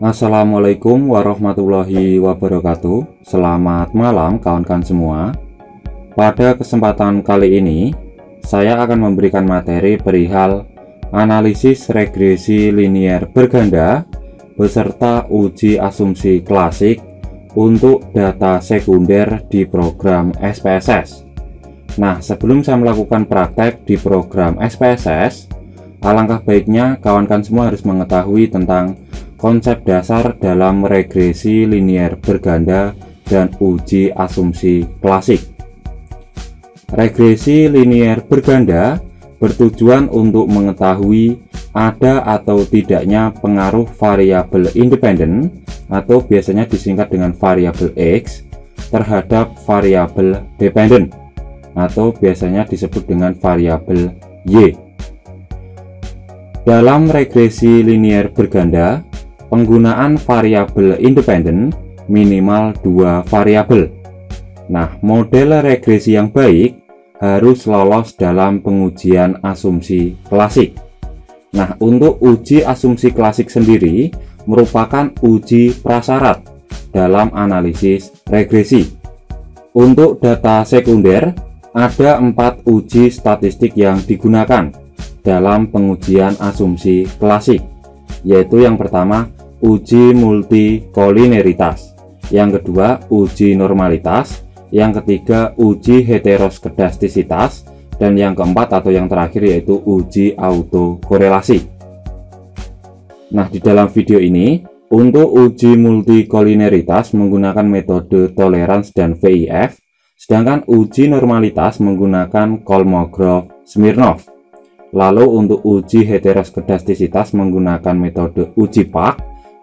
Assalamualaikum warahmatullahi wabarakatuh. Selamat malam kawan-kawan semua. Pada kesempatan kali ini saya akan memberikan materi perihal analisis regresi linier berganda beserta uji asumsi klasik untuk data sekunder di program SPSS. Nah, sebelum saya melakukan praktek di program SPSS, alangkah baiknya kawan-kawan semua harus mengetahui tentang konsep dasar dalam regresi linier berganda dan uji asumsi klasik. Regresi linier berganda bertujuan untuk mengetahui ada atau tidaknya pengaruh variabel independen atau biasanya disingkat dengan variabel X terhadap variabel dependen atau biasanya disebut dengan variabel Y. Dalam regresi linier berganda, penggunaan variabel independen minimal 2 variabel. Nah, model regresi yang baik harus lolos dalam pengujian asumsi klasik. Nah, untuk uji asumsi klasik sendiri merupakan uji prasyarat dalam analisis regresi. Untuk data sekunder, ada 4 uji statistik yang digunakan dalam pengujian asumsi klasik, yaitu yang pertama uji multikolineritas, yang kedua uji normalitas, yang ketiga uji heteroskedastisitas, dan yang keempat atau yang terakhir yaitu uji autokorelasi. Nah, di dalam video ini untuk uji multikolineritas menggunakan metode tolerance dan VIF, sedangkan uji normalitas menggunakan Kolmogorov-Smirnov. Lalu untuk uji heteroskedastisitas menggunakan metode uji Pak,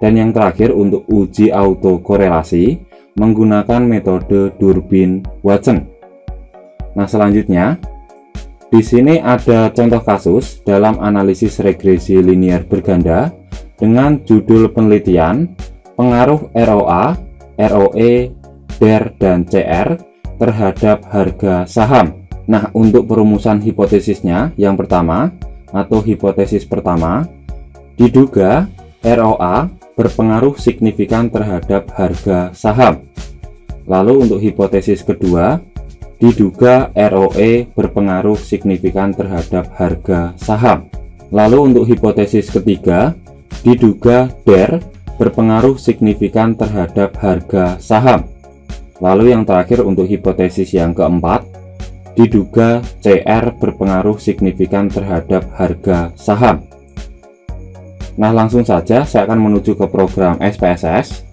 dan yang terakhir untuk uji autokorelasi menggunakan metode Durbin-Watson. Nah, selanjutnya di sini ada contoh kasus dalam analisis regresi linier berganda dengan judul penelitian pengaruh ROA, ROE, DER, dan CR terhadap harga saham. Nah, untuk perumusan hipotesisnya yang pertama atau hipotesis pertama, diduga ROA berpengaruh signifikan terhadap harga saham. Lalu untuk hipotesis kedua, diduga ROE berpengaruh signifikan terhadap harga saham. Lalu untuk hipotesis ketiga, diduga DER berpengaruh signifikan terhadap harga saham. Lalu yang terakhir untuk hipotesis yang keempat, diduga CR berpengaruh signifikan terhadap harga saham. Nah, langsung saja saya akan menuju ke program SPSS.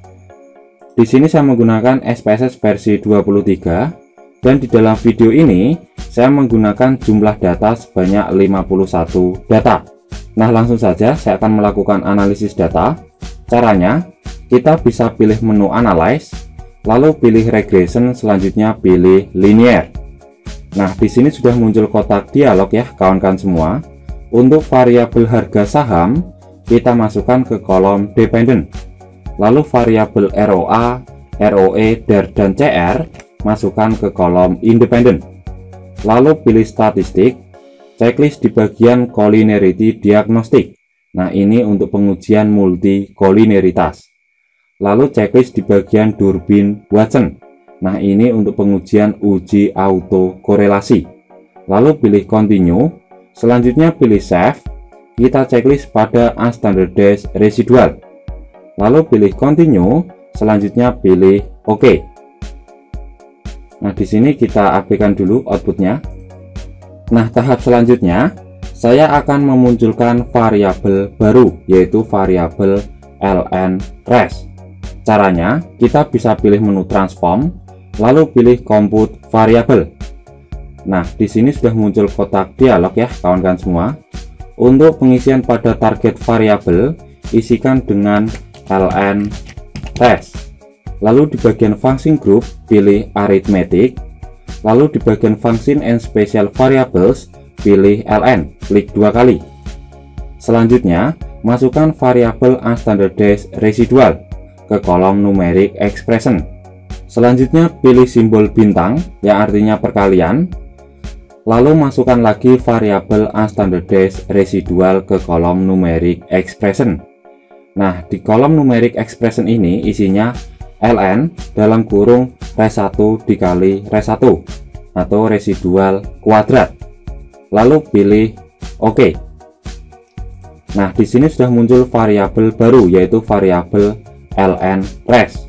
Di sini saya menggunakan SPSS versi 23, dan di dalam video ini saya menggunakan jumlah data sebanyak 51 data. Nah, langsung saja saya akan melakukan analisis data. Caranya, kita bisa pilih menu Analyze, lalu pilih Regression, selanjutnya pilih Linear. Nah, di sini sudah muncul kotak dialog ya kawan-kawan semua. Untuk variabel harga saham kita masukkan ke kolom dependent. Lalu variabel ROA, ROE, DER, dan CR masukkan ke kolom independent. Lalu pilih statistik, checklist di bagian Collinearity Diagnostic. Nah, ini untuk pengujian multikolineritas. Lalu checklist di bagian Durbin-Watson. Nah, ini untuk pengujian uji autokorelasi. Lalu pilih continue, selanjutnya pilih save. Kita checklist pada unstandardized residual. Lalu pilih continue, selanjutnya pilih OK. Nah, di sini kita abaikan dulu outputnya. Nah, tahap selanjutnya saya akan memunculkan variabel baru, yaitu variabel ln_res. Caranya, kita bisa pilih menu transform, lalu pilih compute variable. Nah, di sini sudah muncul kotak dialog ya kawan-kawan semua. Untuk pengisian pada target variabel, isikan dengan ln_res. Lalu di bagian function group, pilih arithmetic. Lalu di bagian function and special variables, pilih ln, klik 2 kali. Selanjutnya, masukkan variabel unstandardized residual ke kolom numeric expression. Selanjutnya, pilih simbol bintang yang artinya perkalian. Lalu masukkan lagi variabel unstandardized residual ke kolom numeric expression. Nah, di kolom numeric expression ini isinya ln dalam kurung res1 dikali res1 atau residual kuadrat. Lalu pilih OK. Nah, di sini sudah muncul variabel baru yaitu variabel ln res.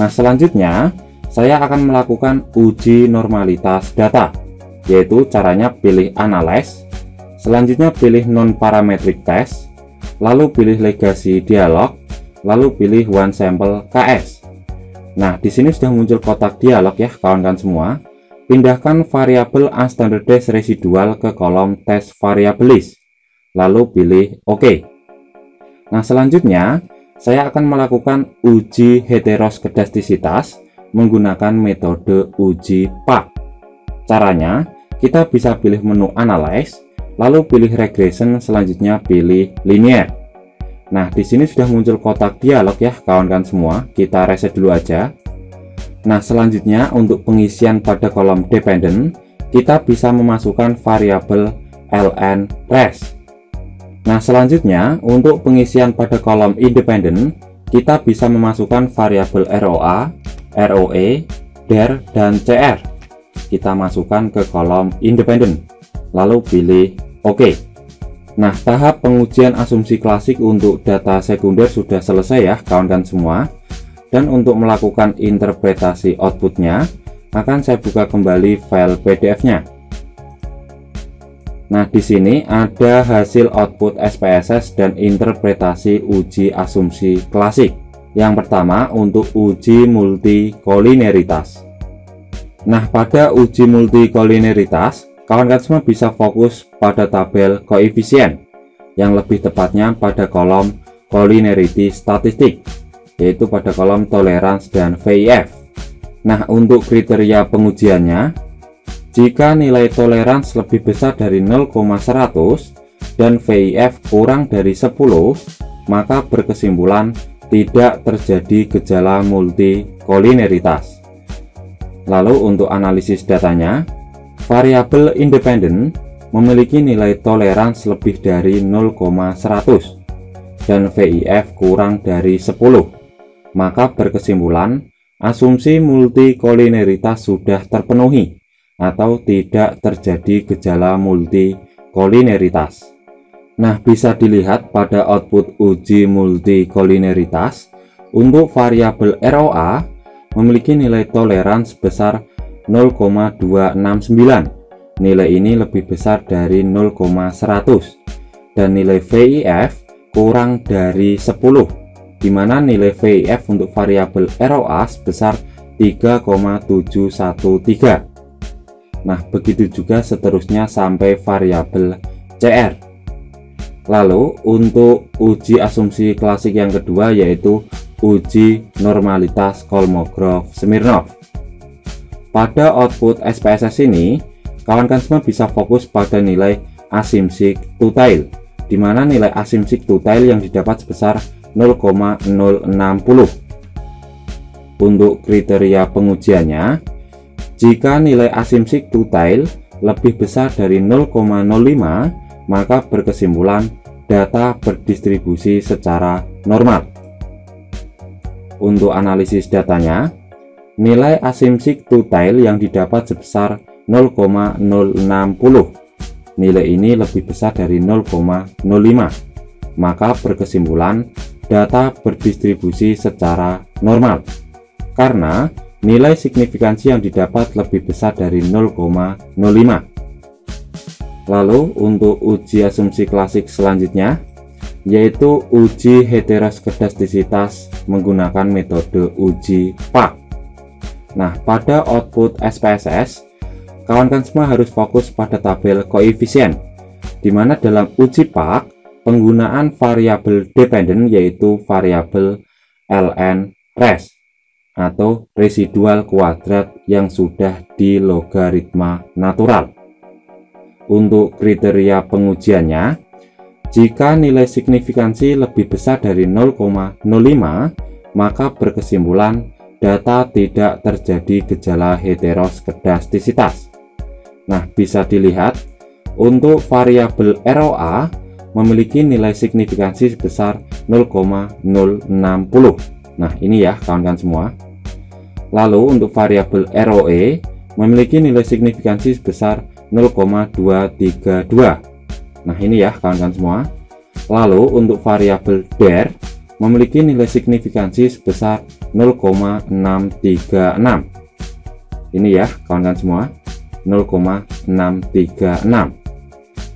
Nah, selanjutnya saya akan melakukan uji normalitas data, yaitu caranya pilih analyze, selanjutnya pilih non parametric test, lalu pilih legacy dialog, lalu pilih one sample KS. Nah, di sini sudah muncul kotak dialog ya kawan-kawan semua. Pindahkan variabel unstandardized residual ke kolom test variable list, lalu pilih OK. Nah, selanjutnya saya akan melakukan uji heteroskedastisitas menggunakan metode uji PAK. Caranya, kita bisa pilih menu Analyze, lalu pilih Regression, selanjutnya pilih Linear. Nah, di sini sudah muncul kotak dialog ya kawan-kawan semua. Kita reset dulu aja. Nah, selanjutnya untuk pengisian pada kolom dependent, kita bisa memasukkan variabel ln res. Nah, selanjutnya untuk pengisian pada kolom independent, kita bisa memasukkan variabel ROA, ROE, DER, dan CR. Kita masukkan ke kolom independent, lalu pilih OK. Nah, tahap pengujian asumsi klasik untuk data sekunder sudah selesai ya kawan-kawan semua. Dan untuk melakukan interpretasi outputnya, akan saya buka kembali file PDF-nya. Nah, di sini ada hasil output SPSS dan interpretasi uji asumsi klasik. Yang pertama untuk uji multikolineritas. Nah, pada uji multikolineritas, kawan-kawan semua bisa fokus pada tabel koefisien, yang lebih tepatnya pada kolom colinearity statistik, yaitu pada kolom tolerance dan VIF. Nah, untuk kriteria pengujiannya, jika nilai tolerance lebih besar dari 0,100 dan VIF kurang dari 10, maka berkesimpulan tidak terjadi gejala multikolineritas. Lalu untuk analisis datanya, variabel independen memiliki nilai tolerance lebih dari 0,100 dan VIF kurang dari 10, maka berkesimpulan asumsi multikolineritas sudah terpenuhi atau tidak terjadi gejala multikolineritas. Nah, bisa dilihat pada output uji multikolineritas untuk variabel ROA memiliki nilai tolerance sebesar 0,269. Nilai ini lebih besar dari 0,100 dan nilai VIF kurang dari 10, di mana nilai VIF untuk variabel ROA sebesar 3,713. Nah, begitu juga seterusnya sampai variabel CR. Lalu untuk uji asumsi klasik yang kedua yaitu uji normalitas Kolmogorov-Smirnov. Pada output SPSS ini, kawan-kawan semua bisa fokus pada nilai asimsik two-tail, di mana nilai asimsik two-tail yang didapat sebesar 0,060. Untuk kriteria pengujiannya, jika nilai asimsik two-tail lebih besar dari 0,05, maka berkesimpulan data berdistribusi secara normal. Untuk analisis datanya, nilai asimsik two-tail yang didapat sebesar 0,060. Nilai ini lebih besar dari 0,05, maka berkesimpulan data berdistribusi secara normal, karena nilai signifikansi yang didapat lebih besar dari 0,05. Lalu untuk uji asumsi klasik selanjutnya yaitu uji heteroskedastisitas menggunakan metode uji PAK. Nah, pada output SPSS, kawan-kawan semua harus fokus pada tabel koefisien, di mana dalam uji PAK penggunaan variabel dependen yaitu variabel ln res atau residual kuadrat yang sudah di logaritma natural. Untuk kriteria pengujiannya, jika nilai signifikansi lebih besar dari 0,05, maka berkesimpulan data tidak terjadi gejala heteroskedastisitas. Nah, bisa dilihat untuk variabel ROA memiliki nilai signifikansi sebesar 0,060. Nah, ini ya kawan-kawan semua. Lalu untuk variabel ROE memiliki nilai signifikansi sebesar 0,232. Nah, ini ya kawan-kawan semua. Lalu untuk variabel DAR memiliki nilai signifikansi sebesar 0,636. Ini ya kawan-kawan semua, 0,636.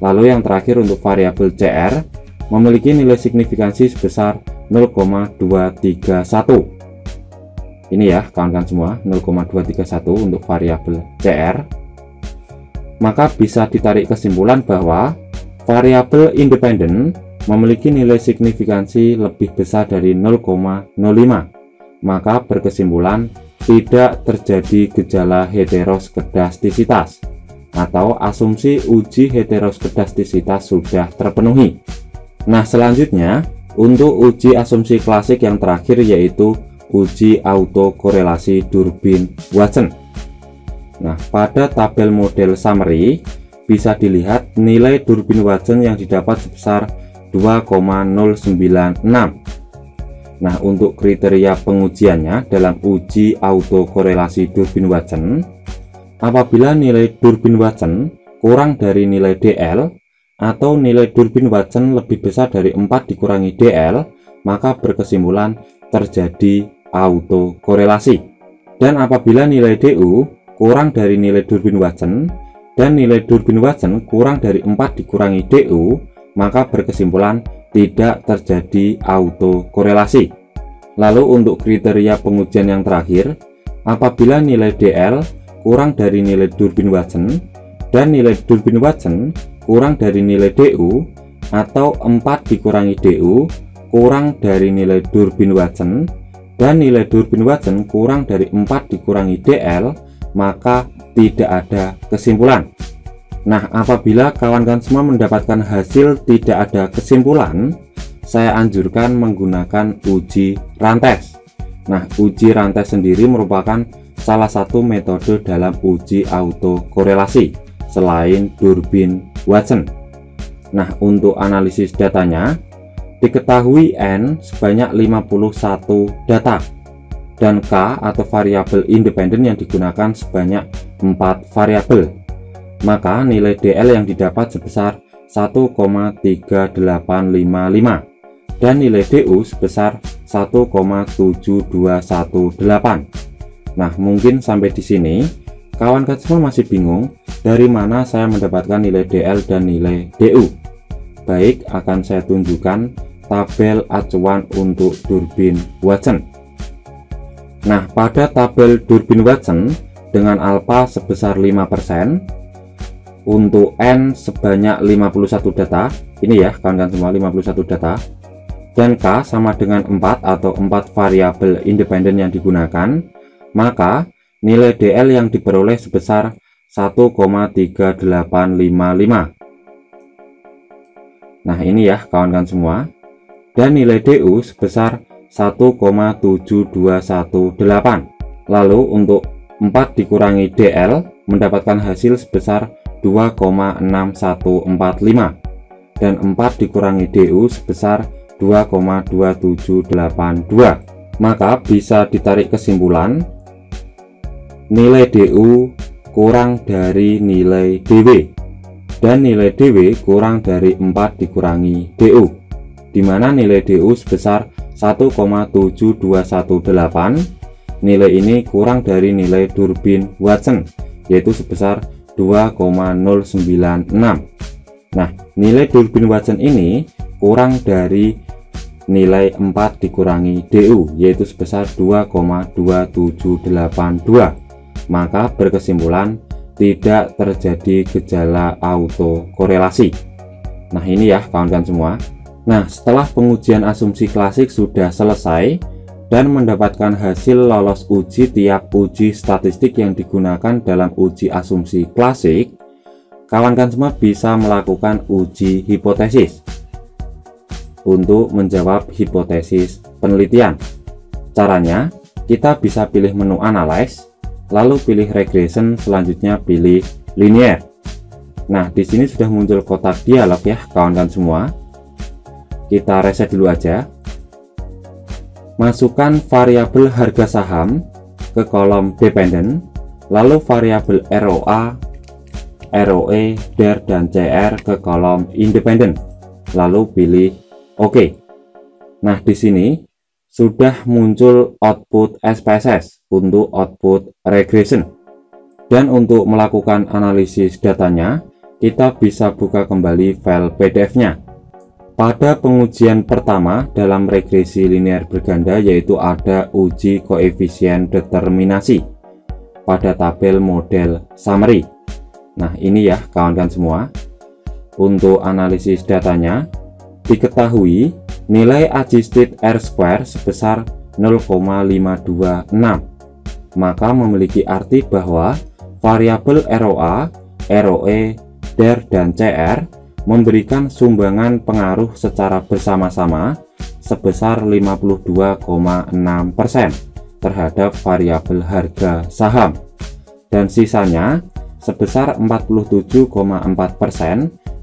Lalu yang terakhir untuk variabel CR memiliki nilai signifikansi sebesar 0,231. Ini ya kawan-kawan semua, 0,231 untuk variabel CR. Maka bisa ditarik kesimpulan bahwa variabel independen memiliki nilai signifikansi lebih besar dari 0,05. Maka berkesimpulan tidak terjadi gejala heteroskedastisitas atau asumsi uji heteroskedastisitas sudah terpenuhi. Nah, selanjutnya untuk uji asumsi klasik yang terakhir yaitu uji autokorelasi Durbin-Watson. Nah, pada tabel model summary bisa dilihat nilai Durbin-Watson yang didapat sebesar 2,096. Nah, untuk kriteria pengujiannya dalam uji autokorelasi Durbin-Watson, apabila nilai Durbin-Watson kurang dari nilai DL atau nilai Durbin-Watson lebih besar dari 4 dikurangi DL, maka berkesimpulan terjadi autokorelasi. Dan apabila nilai DU kurang dari nilai Durbin-Watson dan nilai Durbin-Watson kurang dari 4 dikurangi DU, maka berkesimpulan tidak terjadi autokorelasi. Lalu untuk kriteria pengujian yang terakhir, apabila nilai DL kurang dari nilai Durbin-Watson dan nilai Durbin-Watson kurang dari nilai DU atau 4 dikurangi DU kurang dari nilai Durbin-Watson dan nilai Durbin-Watson kurang dari 4 dikurangi DL, maka tidak ada kesimpulan. Nah, apabila kawan-kawan semua mendapatkan hasil tidak ada kesimpulan, saya anjurkan menggunakan uji rantes. Nah, uji rantes sendiri merupakan salah satu metode dalam uji autokorelasi selain Durbin-Watson. Nah, untuk analisis datanya, diketahui N sebanyak 51 data dan K atau variabel independen yang digunakan sebanyak 4 variabel. Maka nilai DL yang didapat sebesar 1,3855 dan nilai DU sebesar 1,7218. Nah, mungkin sampai di sini kawan-kawan semua masih bingung dari mana saya mendapatkan nilai DL dan nilai DU. Baik, akan saya tunjukkan tabel acuan untuk Durbin-Watson. Nah, pada tabel Durbin-Watson dengan alfa sebesar 5%, untuk N sebanyak 51 data, ini ya kawan-kawan semua 51 data, dan K sama dengan 4 atau 4 variabel independen yang digunakan, maka nilai DL yang diperoleh sebesar 1,3855. Nah, ini ya kawan-kawan semua, dan nilai DU sebesar 1,7218. Lalu untuk 4 dikurangi DL mendapatkan hasil sebesar 2,6145 dan 4 dikurangi DU sebesar 2,2782. Maka bisa ditarik kesimpulan nilai DU kurang dari nilai DW dan nilai DW kurang dari 4 dikurangi DU, di mana nilai DU sebesar 1,7218. Nilai ini kurang dari nilai Durbin-Watson yaitu sebesar 2,096. Nah, nilai Durbin-Watson ini kurang dari nilai 4 dikurangi DU yaitu sebesar 2,2782. Maka berkesimpulan tidak terjadi gejala autokorelasi. Nah, ini ya kawan-kawan semua. Nah, setelah pengujian asumsi klasik sudah selesai dan mendapatkan hasil lolos uji tiap uji statistik yang digunakan dalam uji asumsi klasik, kawan-kawan semua bisa melakukan uji hipotesis untuk menjawab hipotesis penelitian. Caranya, kita bisa pilih menu analyze, lalu pilih regression, selanjutnya pilih linier. Nah, di sini sudah muncul kotak dialog ya kawan-kawan semua. Kita reset dulu aja. Masukkan variabel harga saham ke kolom dependent, lalu variabel ROA, ROE, DER, dan CR ke kolom independent, lalu pilih OK. Nah, di sini sudah muncul output SPSS untuk output regression. Dan untuk melakukan analisis datanya, kita bisa buka kembali file PDF-nya. Pada pengujian pertama dalam regresi linear berganda, yaitu ada uji koefisien determinasi pada tabel model summary. Nah, ini ya kawan-kawan semua. Untuk analisis datanya, diketahui nilai adjusted R-square sebesar 0,526, maka memiliki arti bahwa variabel ROA, ROE, DER, dan CR memberikan sumbangan pengaruh secara bersama-sama sebesar 52,6% terhadap variabel harga saham, dan sisanya sebesar 47,4%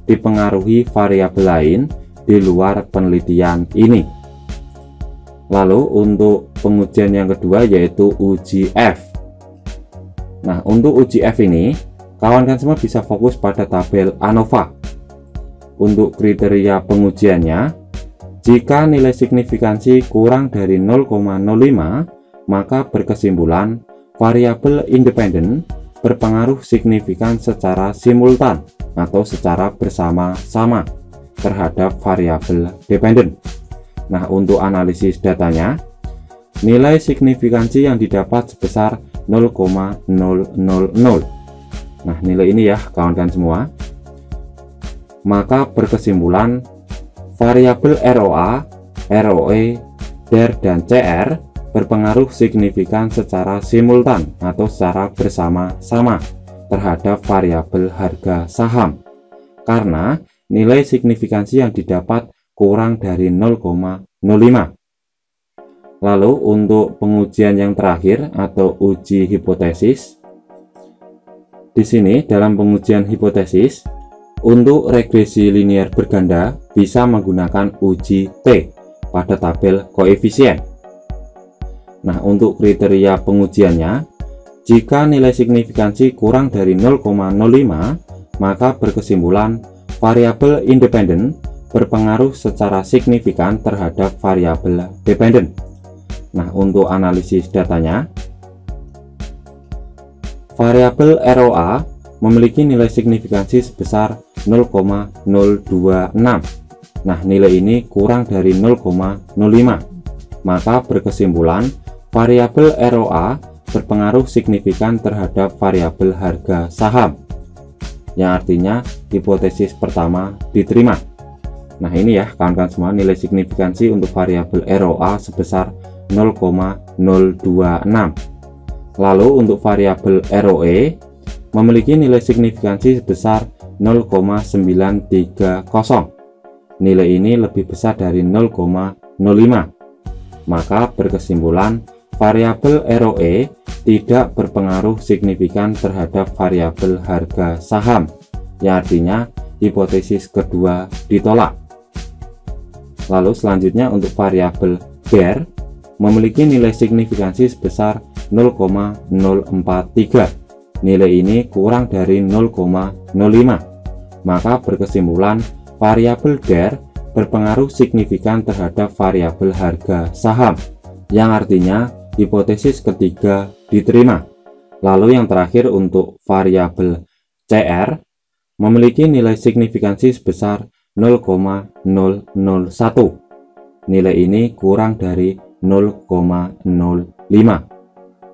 dipengaruhi variabel lain di luar penelitian ini. Lalu untuk pengujian yang kedua yaitu uji F. Nah, untuk uji F ini kawan-kawan semua bisa fokus pada tabel ANOVA. Untuk kriteria pengujiannya, jika nilai signifikansi kurang dari 0,05, maka berkesimpulan variabel independen berpengaruh signifikan secara simultan atau secara bersama-sama terhadap variabel dependen. Nah, untuk analisis datanya, nilai signifikansi yang didapat sebesar 0,000. Nah, nilai ini ya kawan-kawan semua. Maka berkesimpulan variabel ROA, ROE, DER, dan CR berpengaruh signifikan secara simultan atau secara bersama-sama terhadap variabel harga saham, karena nilai signifikansi yang didapat kurang dari 0,05. Lalu untuk pengujian yang terakhir atau uji hipotesis, di sini dalam pengujian hipotesis untuk regresi linear berganda bisa menggunakan uji T pada tabel koefisien. Nah, untuk kriteria pengujiannya, jika nilai signifikansi kurang dari 0,05, maka berkesimpulan variabel independen berpengaruh secara signifikan terhadap variabel dependen. Nah, untuk analisis datanya, variabel ROA memiliki nilai signifikansi sebesar 0,026. Nah, nilai ini kurang dari 0,05. Maka berkesimpulan variabel ROA berpengaruh signifikan terhadap variabel harga saham, yang artinya hipotesis pertama diterima. Nah, ini ya kawan-kawan semua, nilai signifikansi untuk variabel ROA sebesar 0,026. Lalu untuk variabel ROE memiliki nilai signifikansi sebesar 0,930. Nilai ini lebih besar dari 0,05. Maka berkesimpulan variabel ROE tidak berpengaruh signifikan terhadap variabel harga saham, yang artinya hipotesis kedua ditolak. Lalu selanjutnya untuk variabel DER memiliki nilai signifikansi sebesar 0,043. Nilai ini kurang dari 0,05. Maka berkesimpulan variabel DER berpengaruh signifikan terhadap variabel harga saham, yang artinya hipotesis ketiga diterima. Lalu yang terakhir untuk variabel CR memiliki nilai signifikansi sebesar 0,001. Nilai ini kurang dari 0,05.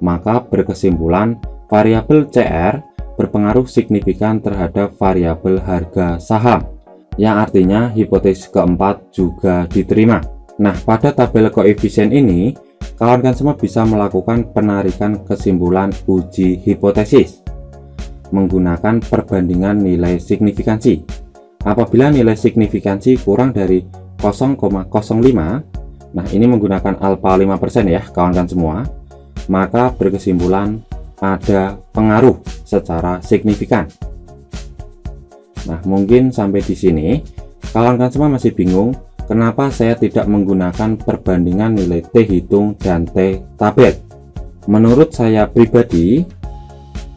Maka berkesimpulan variabel CR berpengaruh signifikan terhadap variabel harga saham, yang artinya hipotesis keempat juga diterima. Nah, pada tabel koefisien ini kawan-kawan semua bisa melakukan penarikan kesimpulan uji hipotesis menggunakan perbandingan nilai signifikansi. Apabila nilai signifikansi kurang dari 0,05, nah ini menggunakan alfa 5% ya kawan-kawan semua, maka berkesimpulan ada pengaruh secara signifikan. Nah, mungkin sampai di sini kawan-kawan semua masih bingung kenapa saya tidak menggunakan perbandingan nilai T hitung dan T tabel. Menurut saya pribadi,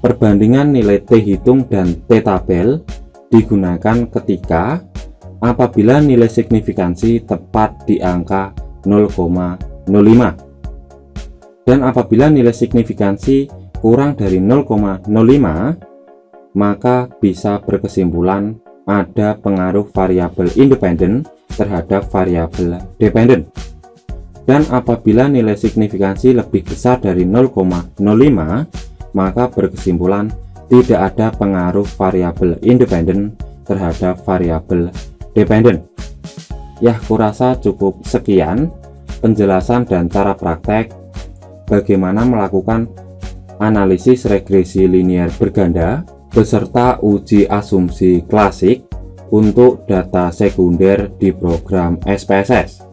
perbandingan nilai T hitung dan T tabel digunakan ketika apabila nilai signifikansi tepat di angka 0,05 dan apabila nilai signifikansi kurang dari 0,05, maka bisa berkesimpulan ada pengaruh variabel independen terhadap variabel dependen. Dan apabila nilai signifikansi lebih besar dari 0,05, maka berkesimpulan tidak ada pengaruh variabel independen terhadap variabel dependen. Ya, kurasa cukup sekian penjelasan dan cara praktek bagaimana melakukan analisis regresi linear berganda beserta uji asumsi klasik untuk data sekunder di program SPSS.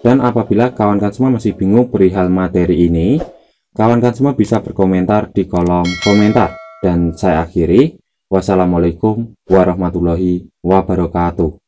Dan apabila kawan-kawan semua masih bingung perihal materi ini, kawan-kawan semua bisa berkomentar di kolom komentar. Dan saya akhiri, wassalamualaikum warahmatullahi wabarakatuh.